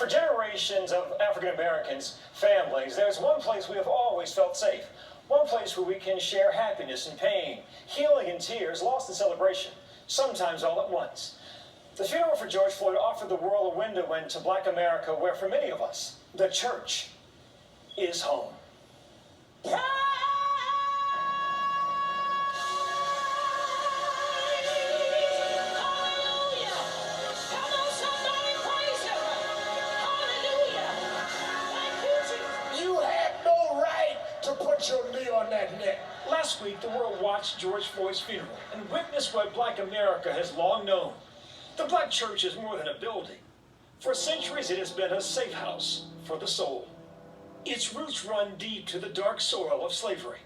For generations of African Americans, families, there's one place we have always felt safe. One place where we can share happiness and pain, healing and tears, loss and celebration, sometimes all at once. The funeral for George Floyd offered the world a window into Black America where, for many of us, the church is home. Your knee on that neck. Last week, the world watched George Floyd's funeral and witnessed what Black America has long known. The Black church is more than a building. For centuries, it has been a safe house for the soul. Its roots run deep to the dark soil of slavery.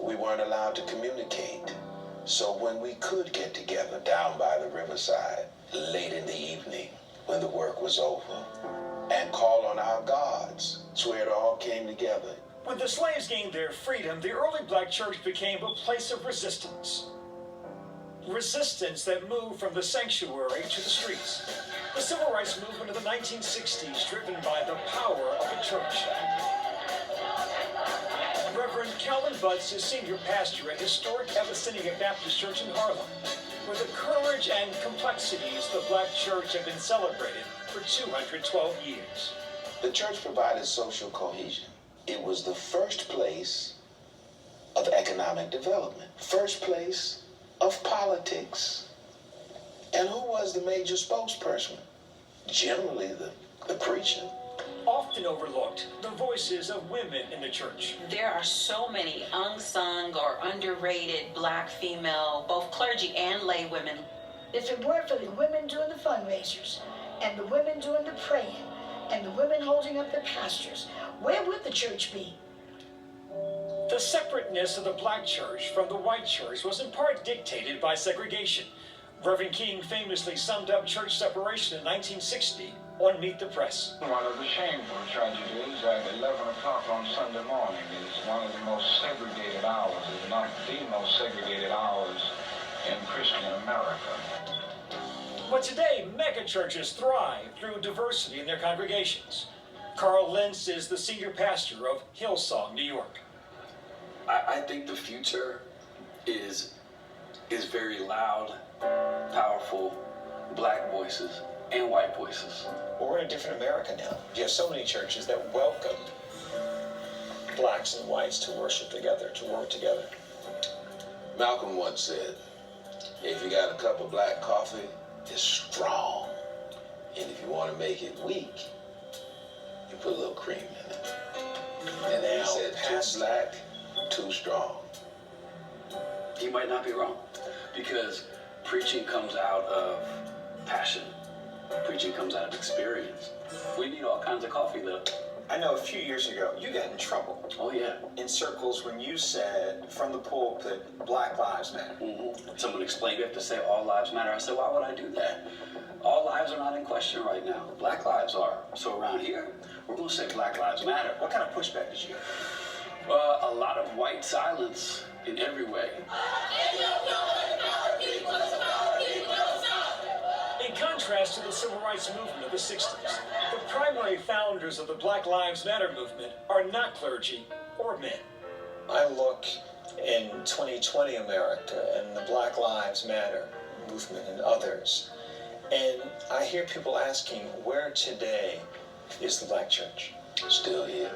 We weren't allowed to communicate. So when we could get together down by the riverside, late in the evening, when the work was over, and call on our gods, it's where it all came together. When the slaves gained their freedom, the early Black church became a place of resistance. Resistance that moved from the sanctuary to the streets. The civil rights movement of the 1960s, driven by the power of the church. Reverend Calvin Butts is senior pastor at historic Abyssinian Baptist Church in Harlem, where the courage and complexities of the Black church have been celebrated for 212 years. The church provided social cohesion. It was the first place of economic development, first place of politics. And who was the major spokesperson? Generally, the preacher. Often overlooked, the voices of women in the church. There are so many unsung or underrated Black female, both clergy and lay women. If it weren't for the women doing the fundraisers, and the women doing the praying, and the women holding up the pastors, where would the church be? The separateness of the Black church from the white church was in part dictated by segregation. Reverend King famously summed up church separation in 1960 on Meet the Press. One of the shameful tragedies that 11 o'clock on Sunday morning is one of the most segregated hours, if not the most segregated hours in Christian America. But today, mega churches thrive through diversity in their congregations. Carl Lentz is the senior pastor of Hillsong, New York. I think the future is very loud, powerful Black voices and white voices. Well, we're in a different America now. You have so many churches that welcome Blacks and whites to worship together, to work together. Malcolm once said, if you got a cup of black coffee, it's strong. And if you want to make it weak, you put a little cream in it. And then he said, too black, too strong. He might not be wrong, because preaching comes out of passion. Preaching comes out of experience. We need all kinds of coffee, though. I know a few years ago, you got in trouble. Oh, yeah. In circles when you said from the pulpit, Black Lives Matter. Mm-hmm. Someone explained you have to say all lives matter. I said, why would I do that? All lives are not in question right now. Black lives are. So around here, we're going to say Black Lives Matter. What kind of pushback did you get? A lot of white silence in every way. In contrast to the civil rights movement of the 60s, the primary founders of the Black Lives Matter movement are not clergy or men. I look in 2020 America and the Black Lives Matter movement and others, and I hear people asking, where today is the Black church? Still here.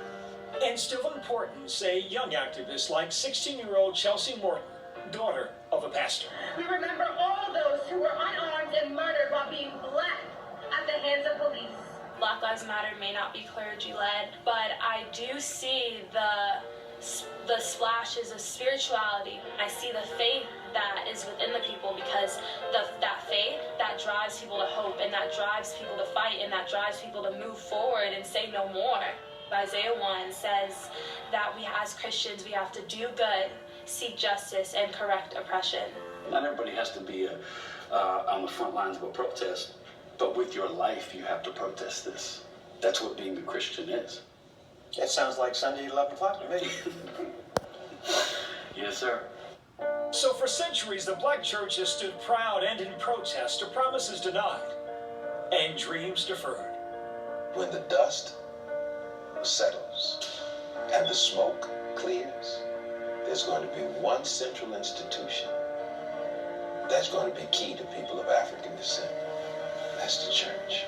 And still important, say young activists like 16-year-old Chelsea Morton, daughter of a pastor. We remember all those who were unarmed and murdered while being Black at the hands of police. Black Lives Matter may not be clergy-led, but I do see the splashes of spirituality. I see the faith that is within the people, because that faith that drives people to hope, and that drives people to fight, and that drives people to move forward and say no more. Isaiah 1 says that we as Christians, we have to do good, seek justice, and correct oppression. Not everybody has to be on the front lines of a protest, but with your life, you have to protest this. That's what being a Christian is. That sounds like Sunday at 11 o'clock to me. Yes, sir. So for centuries, the Black church has stood proud and in protest to promises denied and dreams deferred. when the dust settles and the smoke clears, there's going to be one central institution that's going to be key to people of African descent. That's the church.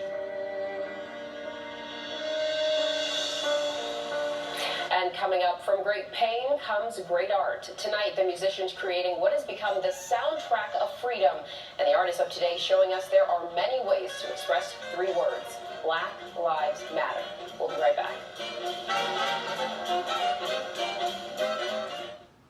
And coming up, from great pain comes great art. Tonight, the musicians creating what has become the soundtrack of freedom. And the artists of today showing us there are many ways to express 3 words: Black Lives Matter. We'll be right back.